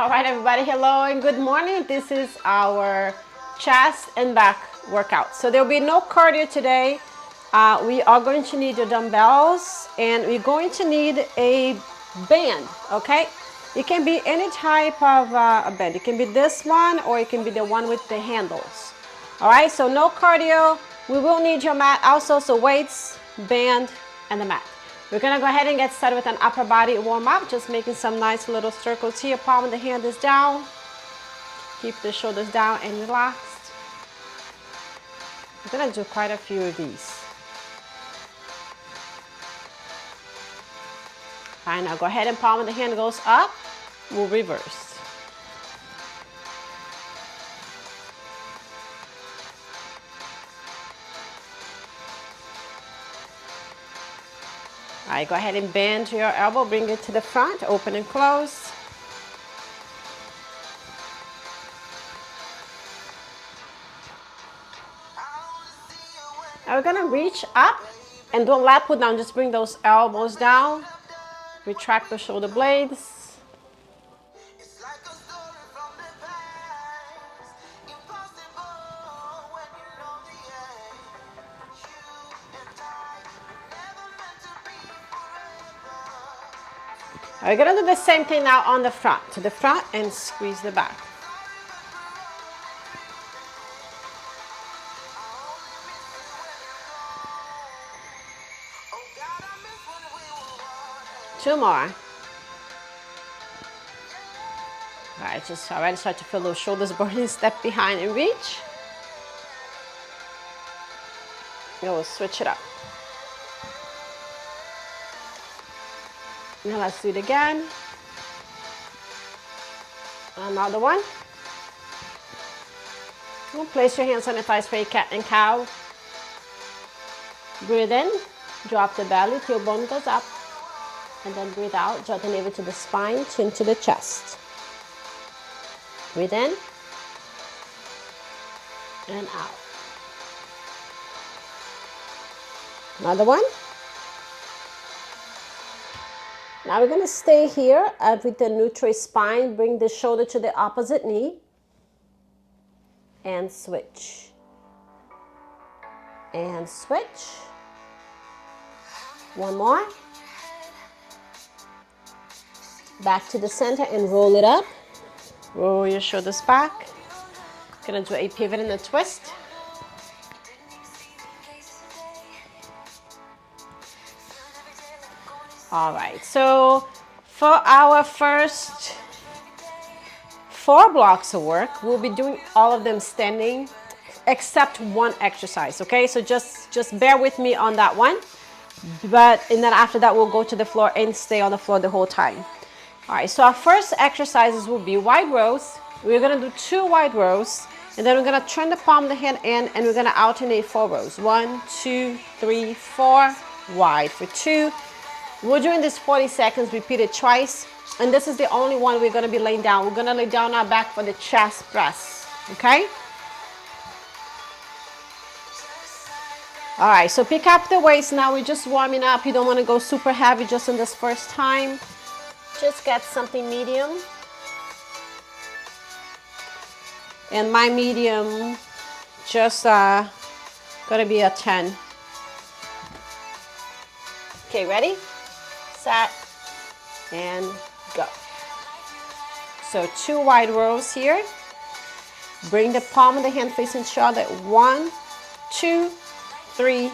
All right, everybody, hello and good morning. This is our chest and back workout. So there'll be no cardio today. We are going to need your dumbbells and we're going to need a band, okay? It can be any type of a band. It can be this one or it can be the one with the handles. All right, so no cardio. We will need your mat also, so weights, band, and the mat. We're gonna go ahead and get started with an upper body warm up, just making some nice little circles here. Palm of the hand is down. Keep the shoulders down and relaxed. We're gonna do quite a few of these. All right, now go ahead and palm of the hand goes up. We'll reverse. All right, go ahead and bend to your elbow, bring it to the front, open and close. Now we're gonna reach up and don't lat pull down, just bring those elbows down. Retract the shoulder blades. We're gonna do the same thing now on the front, to the front and squeeze the back. Two more. All right, just already start to feel those shoulders burning. Step behind and reach. And we'll switch it up. Now let's do it again. Another one. We'll place your hands on the thighs for a cat and cow. Breathe in, drop the belly, tailbone goes up. And then breathe out, draw the navel to the spine, chin to the chest. Breathe in and out. Another one. Now we're going to stay here with the neutral spine. Bring the shoulder to the opposite knee. And switch. And switch. One more. Back to the center and roll it up. Roll your shoulders back. Gonna do a pivot and a twist. All right, so for our first 4 blocks of work, we'll be doing all of them standing except one exercise, okay? So just bear with me on that one. And then after that, we'll go to the floor and stay on the floor the whole time. All right, so our first exercises will be wide rows. We're gonna do 2 wide rows, and then we're gonna turn the palm of the hand in, and we're gonna alternate 4 rows. 1, 2, 3, 4, wide for 2. We're doing this 40 seconds, repeat it twice, and this is the only one we're gonna be laying down. We're gonna lay down our back for the chest press, okay? All right, so pick up the weights now. We're just warming up. You don't wanna go super heavy just in this first time. Just get something medium. And my medium just gonna be a 10. Okay, ready? Set and go. So 2 wide rows here. Bring the palm of the hand facing each other. 1, 2, 3,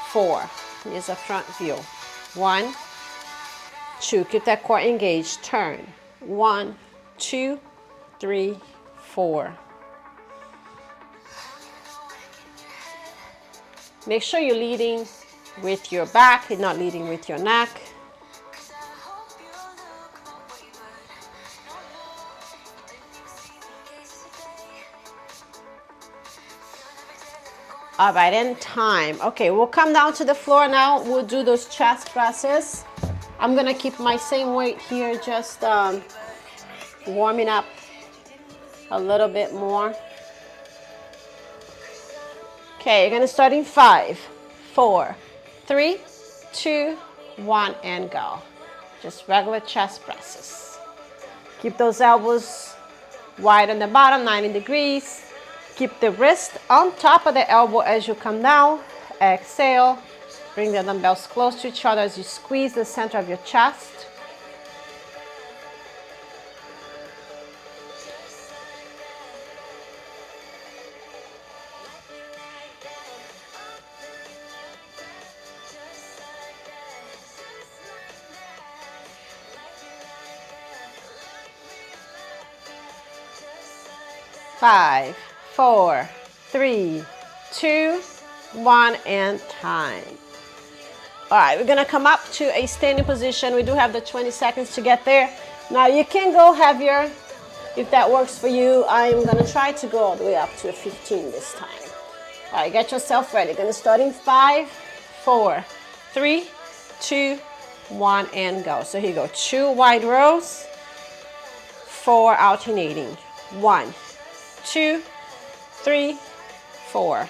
4. Here's a front view. 1, 2. Keep that core engaged. Turn. 1, 2, 3, 4. Make sure you're leading with your back and not leading with your neck. All right, and time. Okay, we'll come down to the floor now. We'll do those chest presses. I'm gonna keep my same weight here, just warming up a little bit more. Okay, you're gonna start in 5, 4, 3, 2, 1, and go. Just regular chest presses. Keep those elbows wide on the bottom, 90 degrees. Keep the wrist on top of the elbow as you come down. Exhale. Bring the dumbbells close to each other as you squeeze the center of your chest. Five, four, three, two, one, and time. All right, we're gonna come up to a standing position. We do have the 20 seconds to get there. Now you can go heavier if that works for you. I'm gonna try to go all the way up to a 15 this time. All right, get yourself ready. Gonna start in 5, 4, 3, 2, 1, and go. So here you go, 2 wide rows, 4 alternating. 1, 2, 3, 4.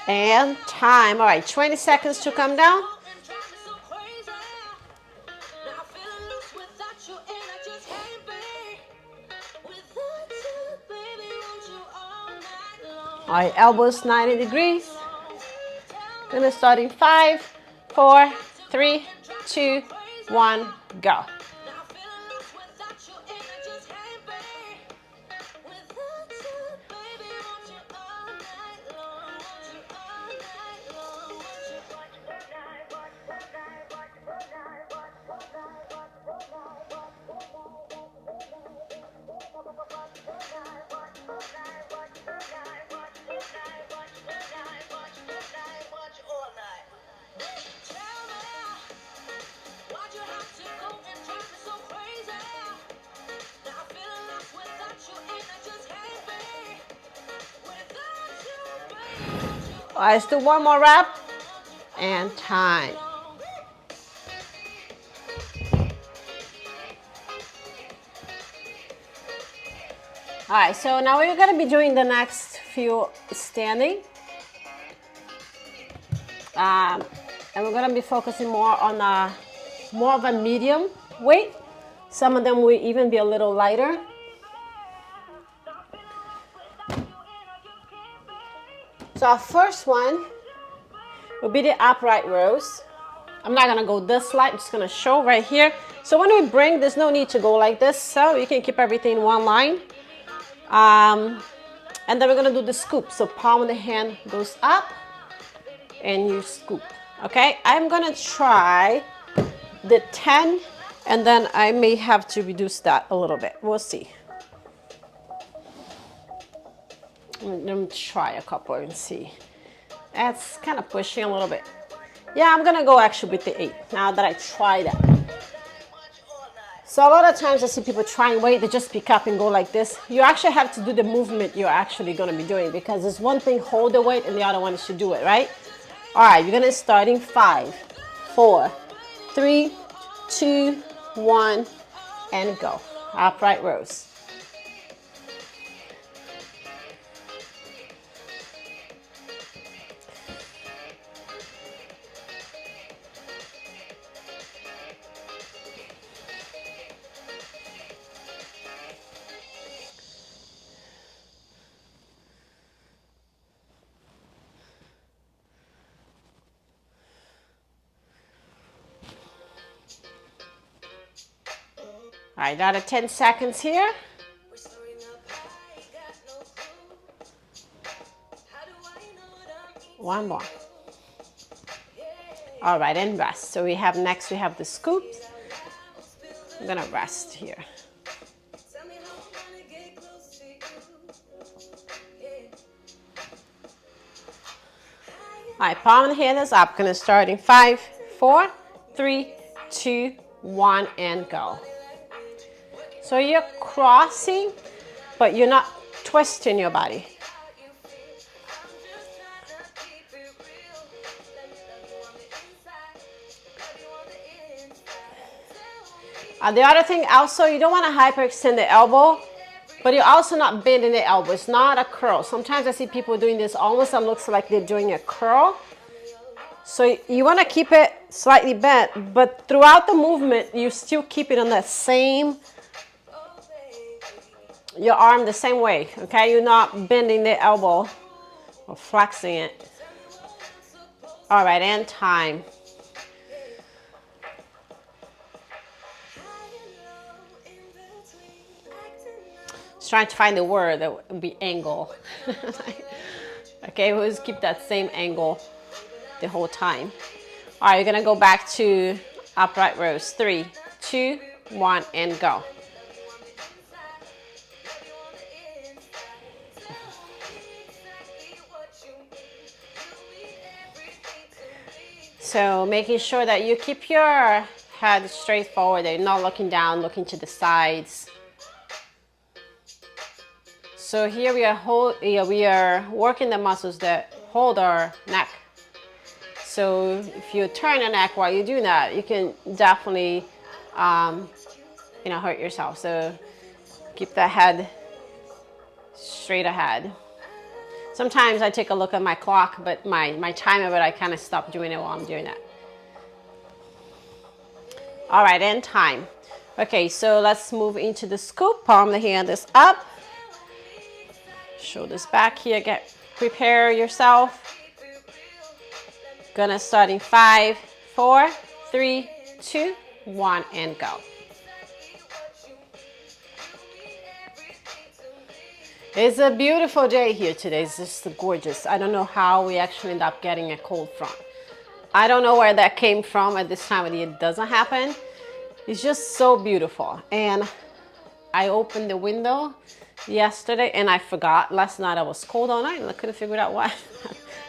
And time. All right, 20 seconds to come down. All right, elbows 90 degrees. Gonna start in 5, 4, 3, 2, 1, go. All right, let's do one more rep and time. All right, so now we're gonna be doing the next few standing. And we're gonna be focusing more on more of a medium weight. Some of them will even be a little lighter. So our first one will be the upright rows. I'm not gonna go this light, I'm just gonna show right here. So when we bring, there's no need to go like this, so you can keep everything in one line. And then we're gonna do the scoop. So palm of the hand goes up and you scoop, okay? I'm gonna try the 10 and then I may have to reduce that a little bit. We'll see. Let me try a couple and see. That's kind of pushing a little bit. Yeah, I'm gonna go actually with the 8 now that I tried that. So a lot of times I see people trying weight, they just pick up and go like this. You actually have to do the movement you're actually gonna be doing, because there's one thing hold the weight and the other one is to do it, right? All right, you're gonna start in 5, 4, 3, 2, 1, and go. Upright rows. All right, another 10 seconds here. One more. All right, and rest. So we have the scoops. I'm gonna rest here. All right, palm of the hand is up. Gonna start in 5, 4, 3, 2, 1, and go. So you're crossing, but you're not twisting your body. The other thing also, you don't want to hyperextend the elbow, but you're also not bending the elbow. It's not a curl. Sometimes I see people doing this almost, it looks like they're doing a curl. So you want to keep it slightly bent, but throughout the movement, you still keep it on that same, your arm the same way, okay? You're not bending the elbow or flexing it. All right, and time. Just trying to find the word that would be angle. Okay, we'll just keep that same angle the whole time. All right, you're gonna go back to upright rows. 3, 2, 1, and go. So making sure that you keep your head straight forward, that you're not looking down, looking to the sides. So here we are working the muscles that hold our neck. So if you turn your neck while you're doing that, you can definitely, hurt yourself. So keep the head straight ahead. Sometimes I take a look at my clock, but my timer, but I kind of stop doing it while I'm doing that. All right, and time. Okay, so let's move into the scoop. Palm the hand is up. Shoulders back here. Prepare yourself. Gonna start in 5, 4, 3, 2, 1, and go. It's a beautiful day here today. It's just gorgeous. I don't know how we actually end up getting a cold front. I don't know where that came from. At this time of the year, it doesn't happen. It's just so beautiful. And I opened the window yesterday and I forgot. Last night I was cold all night and I couldn't figure out why.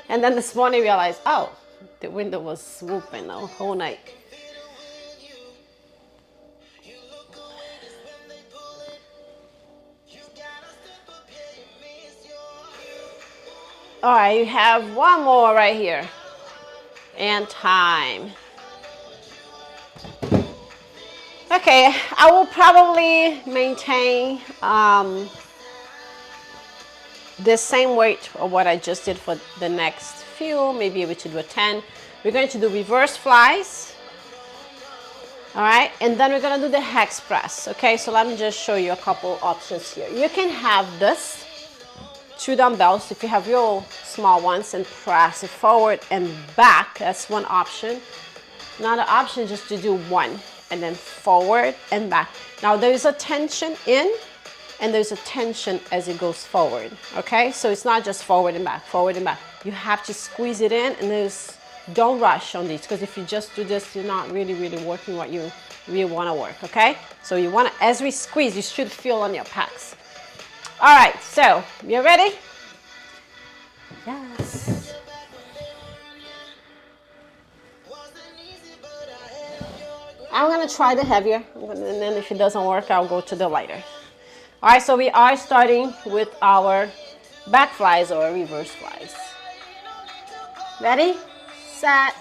And then this morning I realized, oh, the window was swooping the whole night. All right, you have one more right here. And time. Okay, I will probably maintain the same weight of what I just did for the next few, maybe we should do a 10. We're going to do reverse flies. All right, and then we're gonna do the hex press. Okay, so let me just show you a couple options here. You can have this 2 dumbbells if you have real small ones and press it forward and back. That's one option. Another option is just to do 1 and then forward and back. Now there is a tension in and there's a tension as it goes forward. Okay, so it's not just forward and back, forward and back. You have to squeeze it in, and don't rush on these, because if you just do this, you're not really working what you really want to work. Okay, so you want to, as we squeeze, you should feel on your pecs. All right, so you ready? Yes. I'm gonna try the heavier, and then if it doesn't work, I'll go to the lighter. All right, so we are starting with our back flies or reverse flies. Ready, set,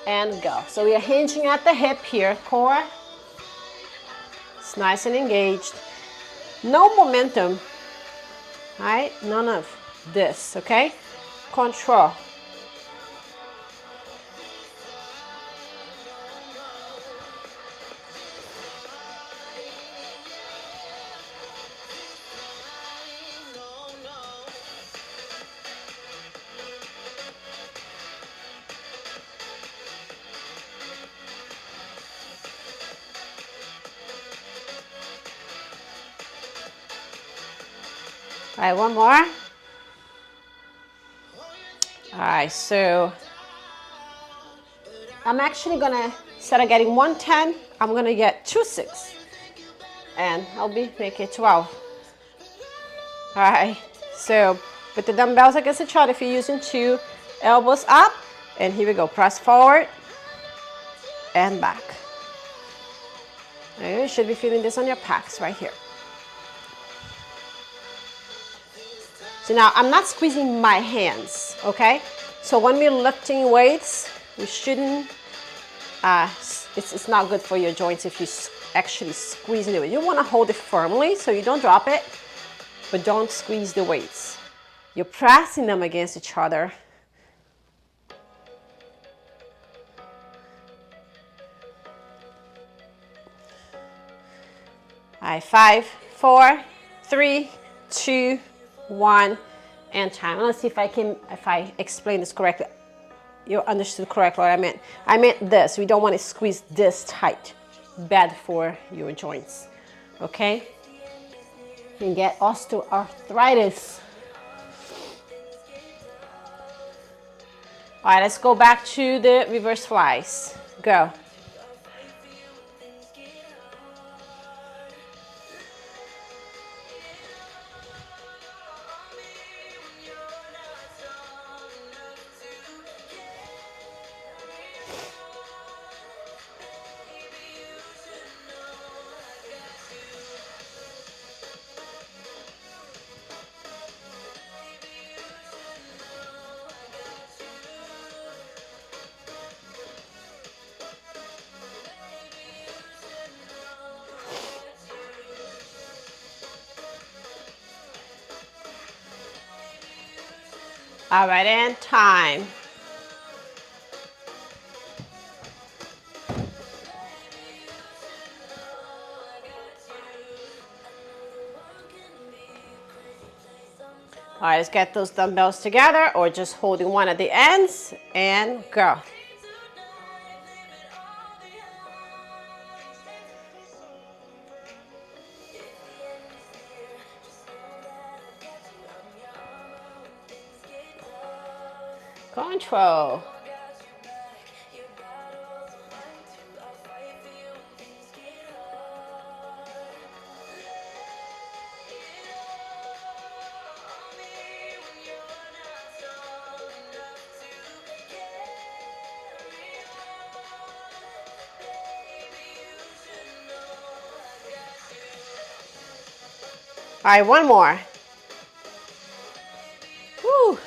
and go. So we are hinging at the hip here, core. It's nice and engaged. No momentum, all right? None of this, okay? Control. All right, one more. All right, so I'm actually gonna, instead of getting 110, I'm gonna get 2 6, and I'll make it 12. All right, so with the dumbbells against each other, if you're using 2, elbows up, and here we go, press forward and back. You should be feeling this on your pecs right here. So now I'm not squeezing my hands, okay? So when we're lifting weights, we shouldn't, it's not good for your joints if you actually squeeze it. You want to hold it firmly so you don't drop it, but don't squeeze the weights. You're pressing them against each other. All right, 5, 4, 3, 2, 1, and time. Let's see if I explain this correctly. You understood correctly what I meant. I meant this. We don't want to squeeze this tight. Bad for your joints. Okay? You can get osteoarthritis. All right, let's go back to the reverse flies. Go. All right, and time. All right, let's get those dumbbells together or just holding one at the ends and go. Control. All right, one more. Woo.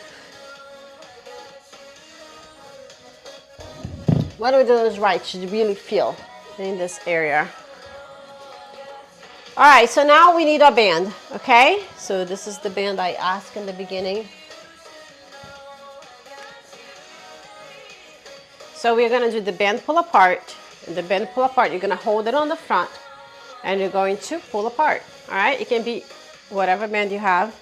What do those right should you really feel in this area? All right, so now we need a band, okay? So this is the band I asked in the beginning. So we're gonna do the band pull apart. And the band pull apart, you're gonna hold it on the front and you're going to pull apart, all right? It can be whatever band you have.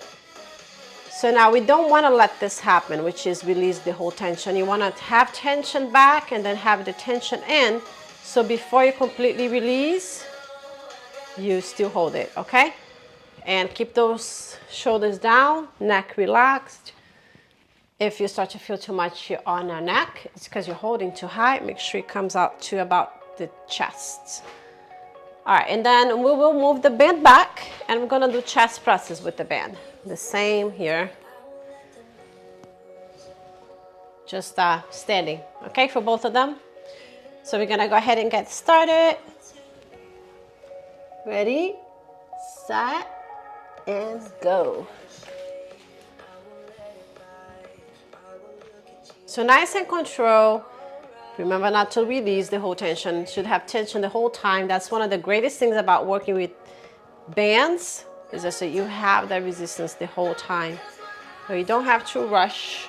So now we don't wanna let this happen, which is release the whole tension. You wanna have tension back and then have the tension in. So before you completely release, you still hold it, okay? And keep those shoulders down, neck relaxed. If you start to feel too much on your neck, it's because you're holding too high. Make sure it comes out to about the chest. All right, and then we will move the band back and we're gonna do chest presses with the band. The same here. Just standing, okay, for both of them. So we're gonna go ahead and get started. Ready, set, and go. So nice and control. Remember not to release the whole tension. Should have tension the whole time. That's one of the greatest things about working with bands is that so you have that resistance the whole time. So you don't have to rush.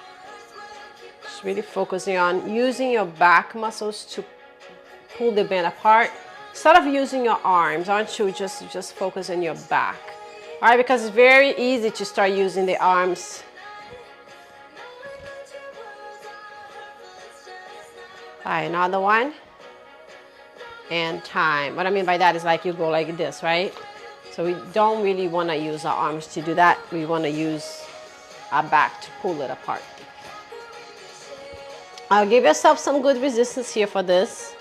Just really focusing on using your back muscles to pull the band apart. Instead of using your arms, aren't you just focus on your back? All right, because it's very easy to start using the arms. All right, another one. And time. What I mean by that is like you go like this, right? So we don't really want to use our arms to do that. We want to use our back to pull it apart. I'll give yourself some good resistance here for this.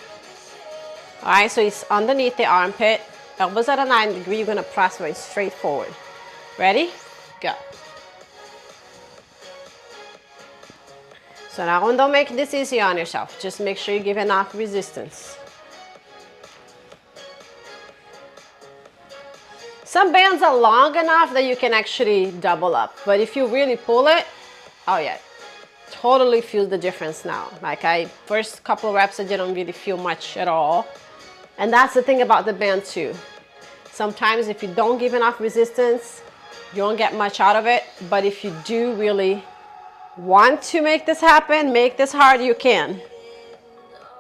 All right, so it's underneath the armpit. Elbows at a 90 degree. You're going to press right straight forward. Ready? Go. So now don't make this easy on yourself. Just make sure you give enough resistance. Some bands are long enough that you can actually double up, but if you really pull it, oh yeah, totally feel the difference now. Like first couple reps I didn't really feel much at all. And that's the thing about the band too. Sometimes if you don't give enough resistance, you don't get much out of it. But if you do really want to make this happen, make this hard, you can.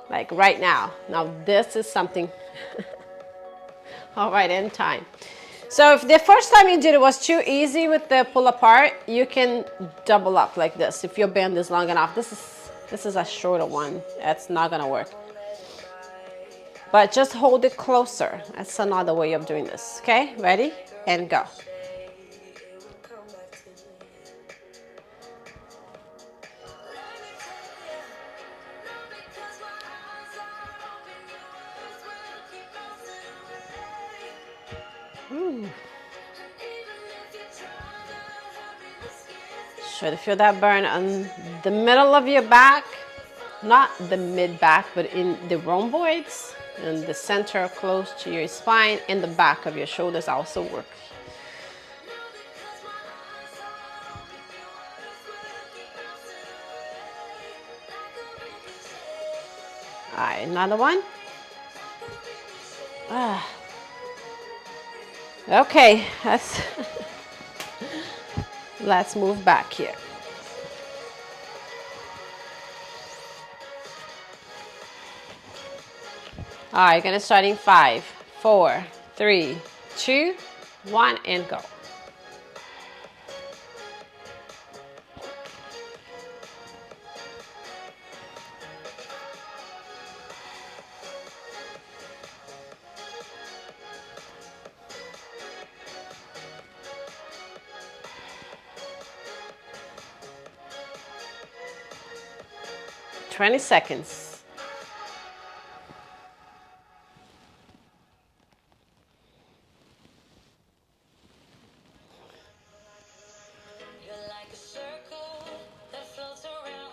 Like right now. Now this is something. All right, end time. So if the first time you did it was too easy with the pull apart, you can double up like this. If your band is long enough, this is a shorter one. That's not gonna work. But just hold it closer. That's another way of doing this. Okay, ready? And go. Try to feel that burn on the middle of your back, not the mid back, but in the rhomboids, and the center close to your spine, and the back of your shoulders also work. All right, another one. Okay, let's move back here. All right, gonna start in 5, 4, 3, 2, 1, and go. "20 seconds.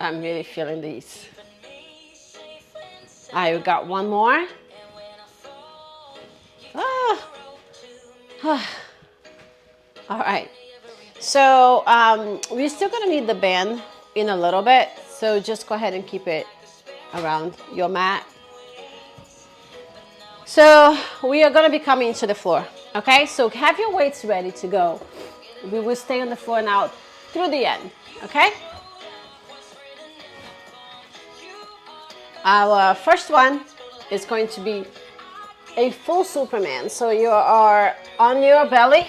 I'm really feeling these. All right, we got one more. All right. So we're still gonna need the band in a little bit. So just go ahead and keep it around your mat. So we are gonna be coming to the floor. Okay, so have your weights ready to go. We will stay on the floor now through the end. Okay. Our first one is going to be a full Superman. So you are on your belly.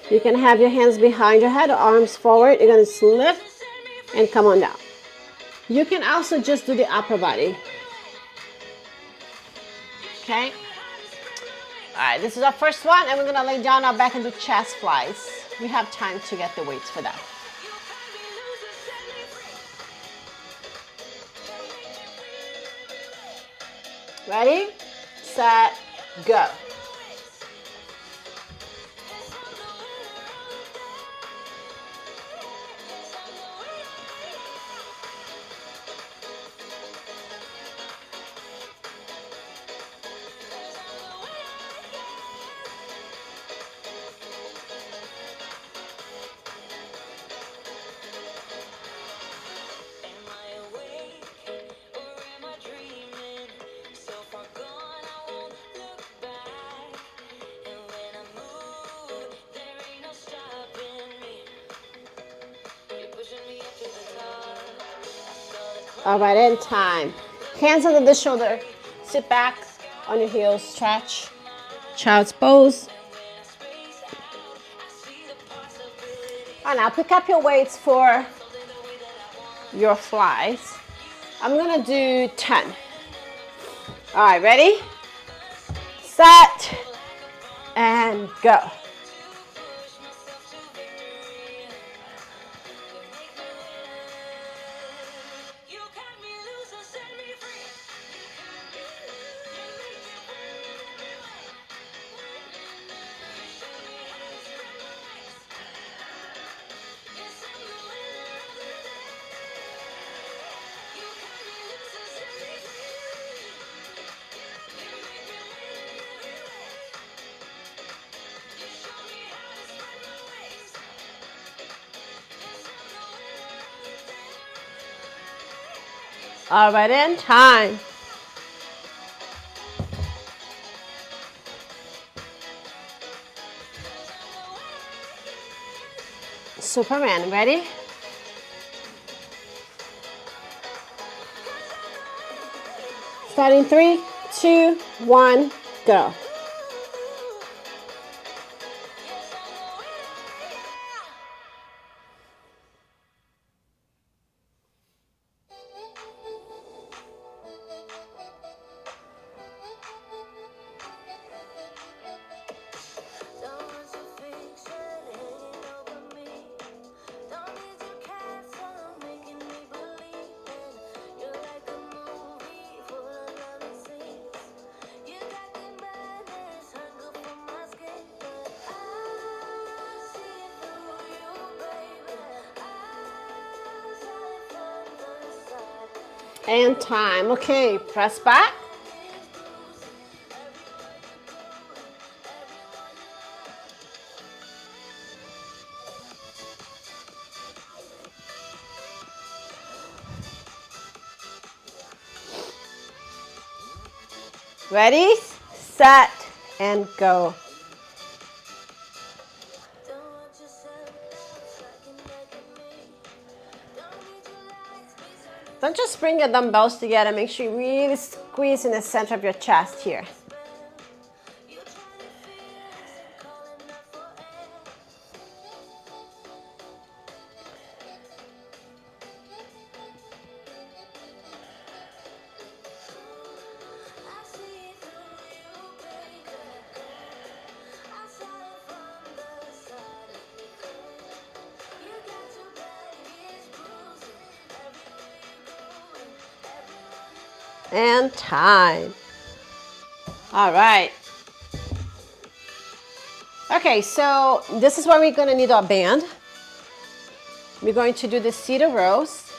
You can have your hands behind your head, arms forward. You're going to lift and come on down. You can also just do the upper body. Okay. All right, this is our first one, and we're going to lay down our back and do chest flies. We have time to get the weights for that. Ready, set, go. All right, end time. Hands under the shoulder. Sit back on your heels. Stretch. Child's pose. All right, now pick up your weights for your flies. I'm gonna do 10. All right, ready? Set and go. All right, and time. Superman, ready? Starting 3, 2, 1, go. And time. Okay, press back. Ready, set, and go. Don't just bring your dumbbells together. Make sure you really squeeze in the center of your chest here. And time. All right. Okay, so this is where we're going to need our band. We're going to do the cedar rows.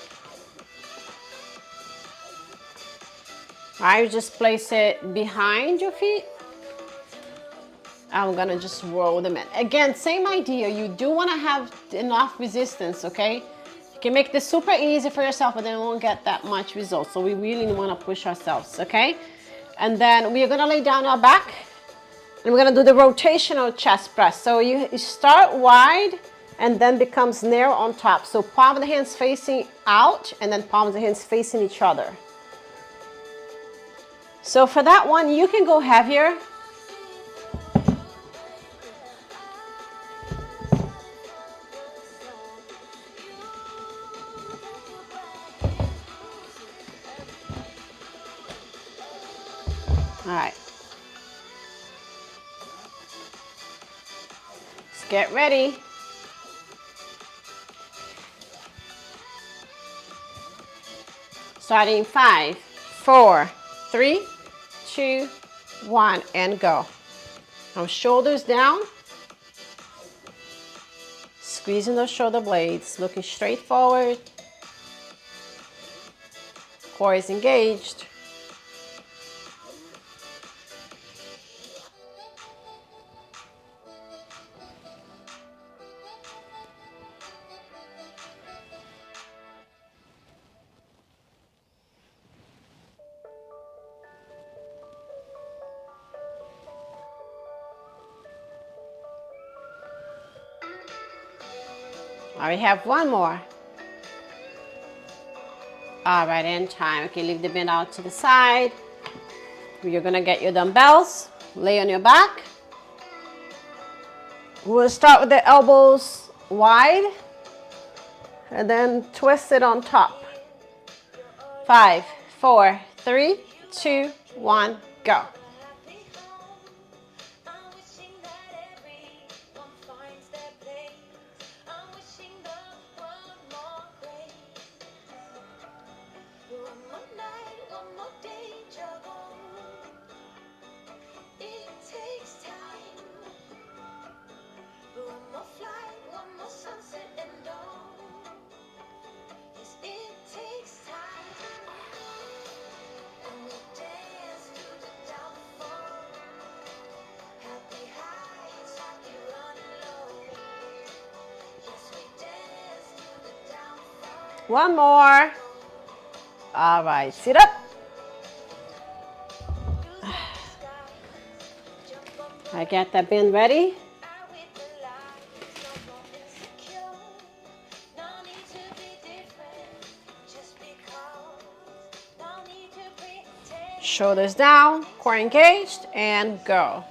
All right, you just place it behind your feet. I'm gonna just roll them in. Again, same idea. You do want to have enough resistance, okay? You can make this super easy for yourself, but then you won't get that much result. So we really want to push ourselves, okay? And then we are gonna lay down our back, and we're gonna do the rotational chest press. So you start wide, and then becomes narrow on top. So palm of the hands facing out, and then palm of the hands facing each other. So for that one, you can go heavier. All right. Let's get ready. Starting 5, 4, 3, 2, 1, and go. Now shoulders down. Squeezing those shoulder blades, looking straight forward. Core is engaged. I have one more. All right, and time. Okay, leave the band out to the side. You're gonna get your dumbbells, lay on your back. We'll start with the elbows wide and then twist it on top. 5, 4, 3, 2, 1, go. One more. All right, sit up. I get that bend ready. Shoulders down, core engaged, and go.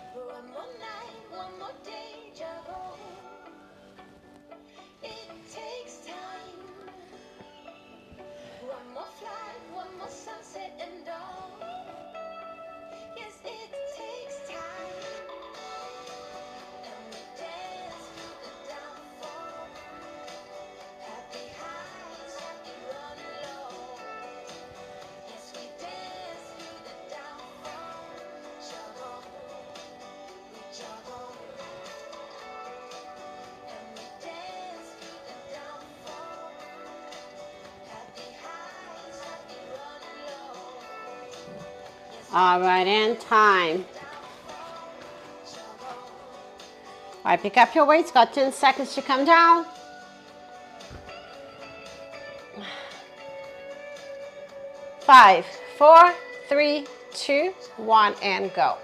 All right, and time. All right, pick up your weights. Got 10 seconds to come down. 5, 4, 3, 2, 1, and go.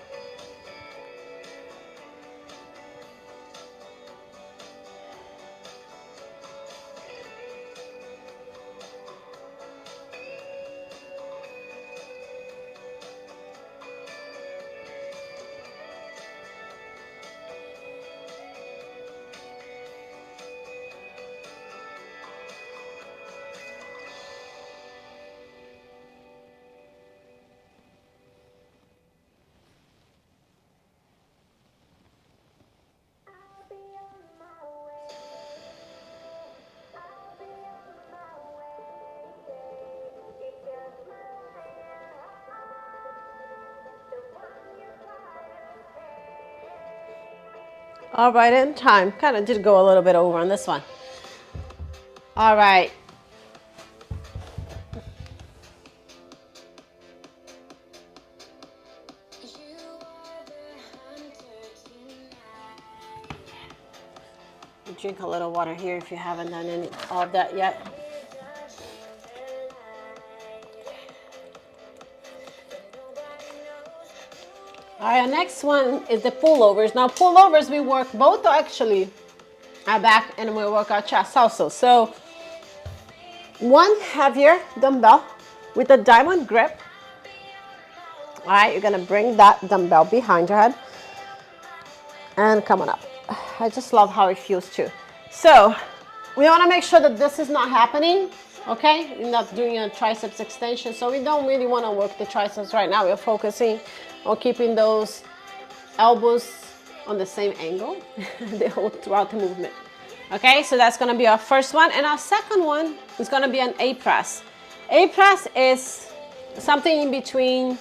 All right, in time. Kind of did go a little bit over on this one. All right. Drink a little water here if you haven't done any of that yet. All right, our next one is the pullovers. Now, pullovers, we work both actually our back and we work our chest also. So, one heavier dumbbell with a diamond grip. All right, you're gonna bring that dumbbell behind your head and come on up. I just love how it feels too. So, we wanna make sure that this is not happening, okay? You're not doing a triceps extension, so we don't really wanna work the triceps right now. We're focusing on keeping those elbows on the same angle throughout the movement. Okay, so that's gonna be our first one. And our second one is gonna be an A press. A press is something in between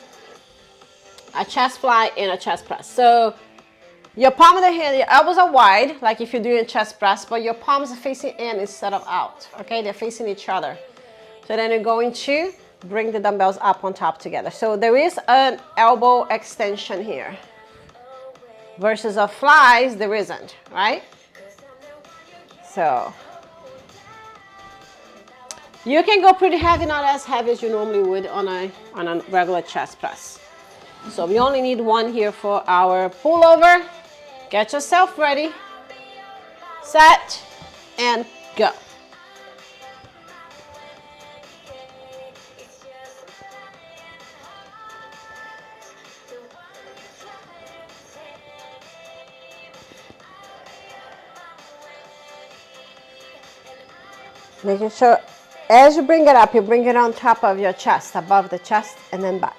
a chest fly and a chest press. So your palm of the hand, your elbows are wide, like if you're doing a chest press, but your palms are facing in instead of out. Okay, they're facing each other. So then you're going to bring the dumbbells up on top together. So there is an elbow extension here. Versus a flies, there isn't, right? So you can go pretty heavy, not as heavy as you normally would on a regular chest press. So we only need one here for our pullover. Get yourself ready, set, and go. Making sure as you bring it up, you bring it on top of your chest, above the chest, and then back.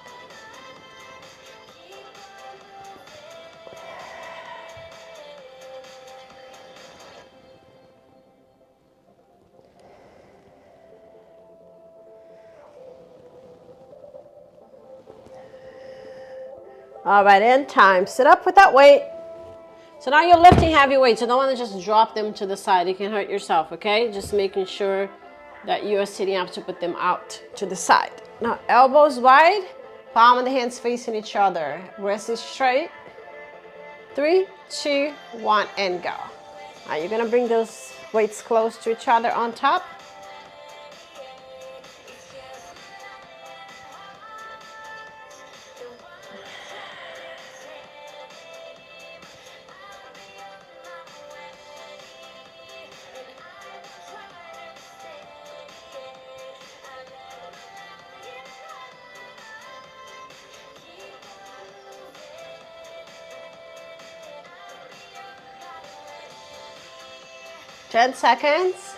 All right, in time. Sit up with that weight. So now you're lifting heavy weights. You don't want to just drop them to the side. You can hurt yourself, okay? Just making sure that you are sitting up to put them out to the side. Now, elbows wide, palm of the hands facing each other. Wrist is straight. 3, 2, 1, and go. Now you're gonna bring those weights close to each other on top. 10 seconds.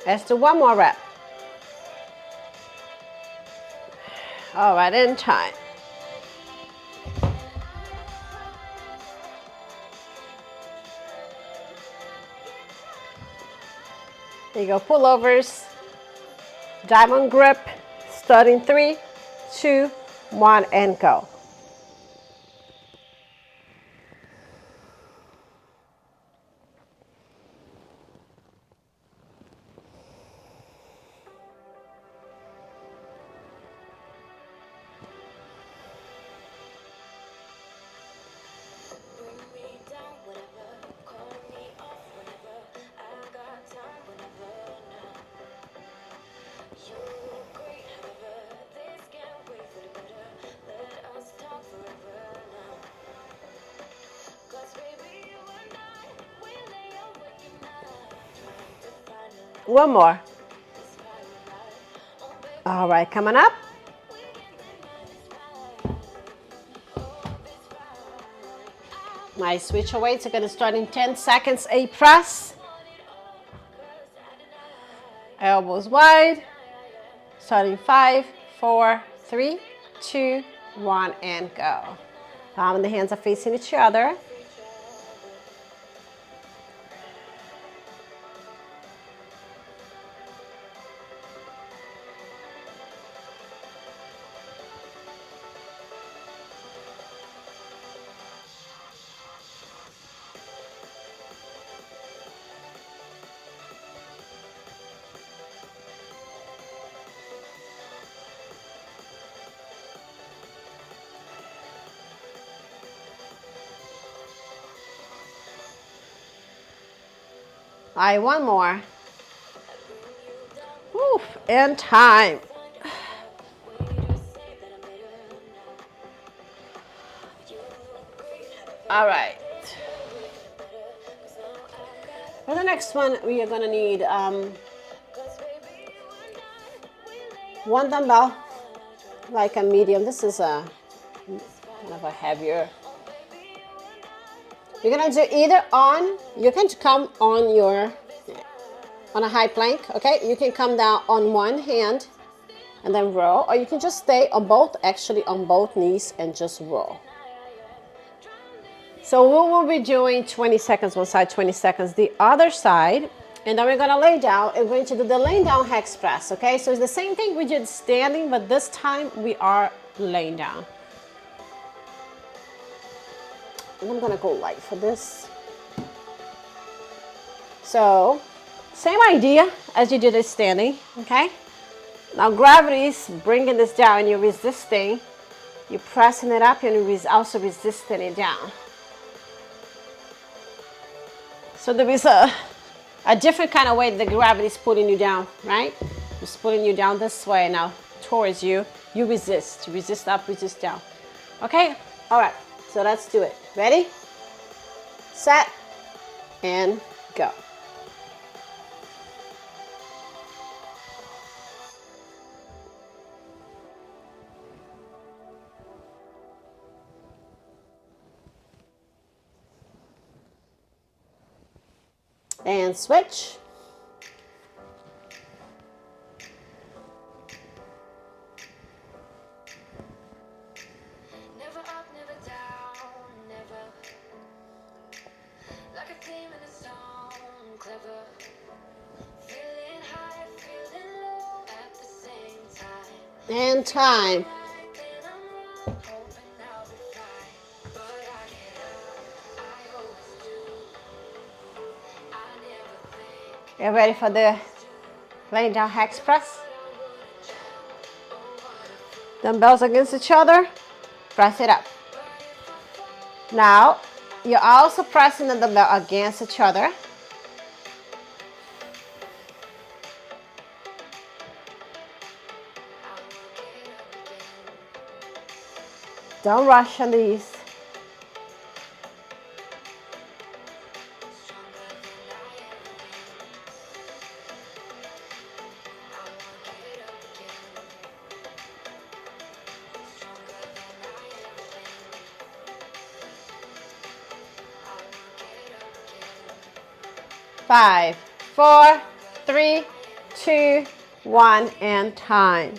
Let's do one more rep. All right, in time. There you go, pullovers, diamond grip, starting 3, 2, 1, and go. One more. All right, coming up. My switch weights are going to start in 10 seconds. A press. Elbows wide. Starting 5, 4, 3, 2, 1, and go. Palm and the hands are facing each other. All right, one more. Woo, and time. All right. For the next one, we are gonna need one dumbbell, like a medium. This is a kind of a heavier. You're gonna do either on, you can come on a high plank, okay? You can come down on one hand and then roll, or you can just stay on both, actually on both knees and just roll. So we will be doing 20 seconds one side, 20 seconds the other side, and then we're gonna lay down and we're going to do the laying down hex press, okay? So it's the same thing we did standing, but this time we are laying down. And I'm gonna go light for this. So, same idea as you did it standing, okay? Now gravity is bringing this down, you're resisting. You're pressing it up and you're also resisting it down. So there is a different kind of way the gravity is pulling you down, right? It's pulling you down this way now towards you. You resist up, resist down. Okay, all right, so let's do it. Ready, set, and go. And switch. Never up, never down, never. Like a theme in a song, clever. Feeling high, feeling low at the same time. And time. You ready for the laying down hex press? Dumbbells against each other. Press it up. Now, you're also pressing the dumbbell against each other. Don't rush on these. 5, 4, 3, 2, 1, and time.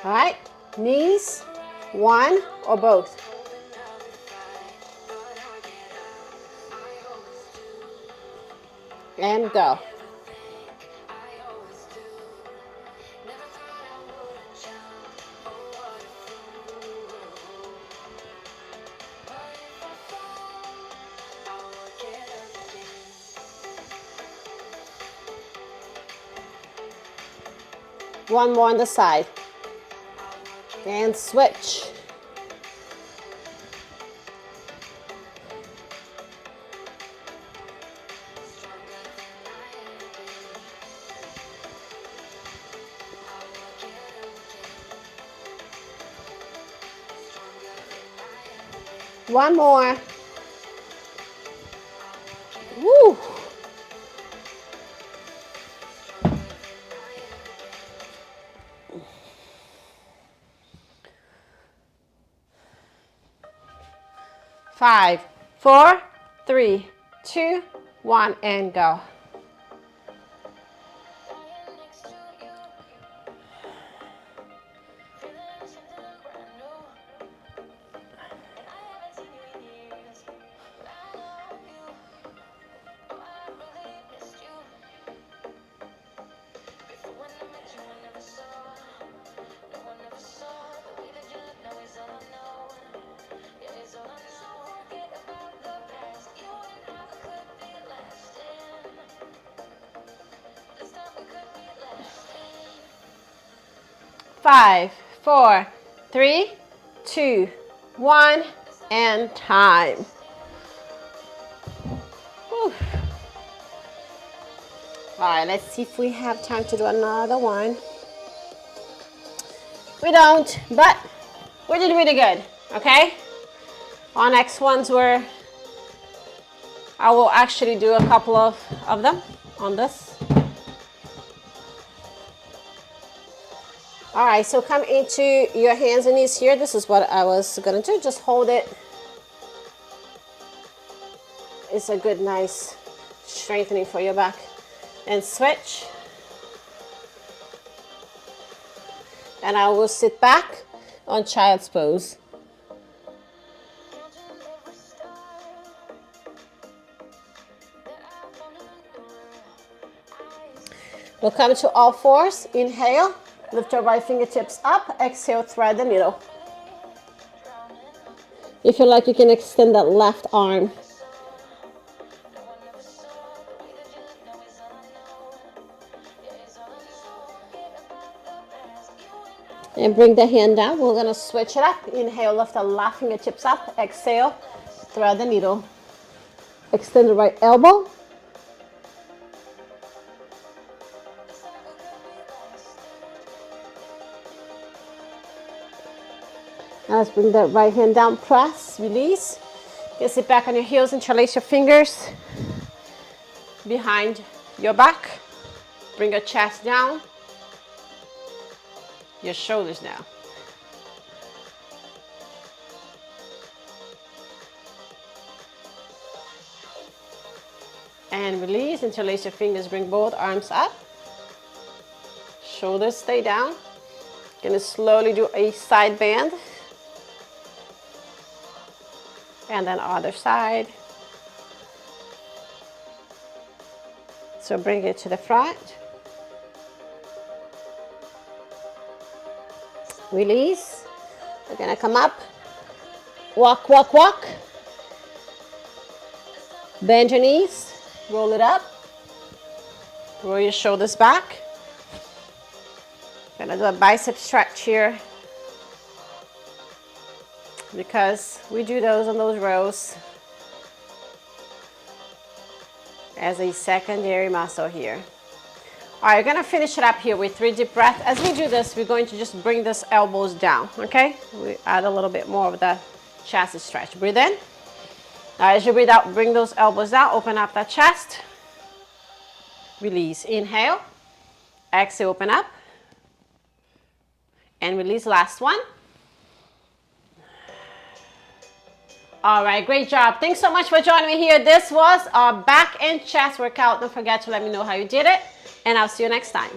All right, knees, one or both. And go. One more on the side. And switch. One more. Woo. Five, 4, 3, 2, 1, and go. Five, 4, 3, 2, 1, and time. Whew. All right, let's see if we have time to do another one. We don't, but we did really good, okay? Our next ones were, I will actually do a couple of them on this. All right, so come into your hands and knees here. This is what I was gonna do. Just hold it. It's a good, nice strengthening for your back. And switch. And I will sit back on child's pose. We'll come to all fours. Inhale. Lift your right fingertips up. Exhale, thread the needle. If you like, you can extend that left arm. And bring the hand down. We're going to switch it up. Inhale, lift the left fingertips up. Exhale, thread the needle. Extend the right elbow. Now let's bring that right hand down, press, release. You can sit back on your heels, interlace your fingers behind your back. Bring your chest down, your shoulders down. And release, interlace your fingers, bring both arms up. Shoulders stay down. Gonna slowly do a side bend. And then other side. So bring it to the front. Release. We're gonna come up. Walk, walk, walk. Bend your knees. Roll it up. Roll your shoulders back. Gonna do a bicep stretch here, because we do those on those rows as a secondary muscle here. All right, we're gonna finish it up here with 3 deep breaths. As we do this, we're going to just bring those elbows down, okay? We add a little bit more of the chest stretch. Breathe in. As you breathe out, bring those elbows down, open up that chest. Release, inhale. Exhale, open up. And release, last one. All right, great job. Thanks so much for joining me here. This was our back and chest workout. Don't forget to let me know how you did it, and I'll see you next time.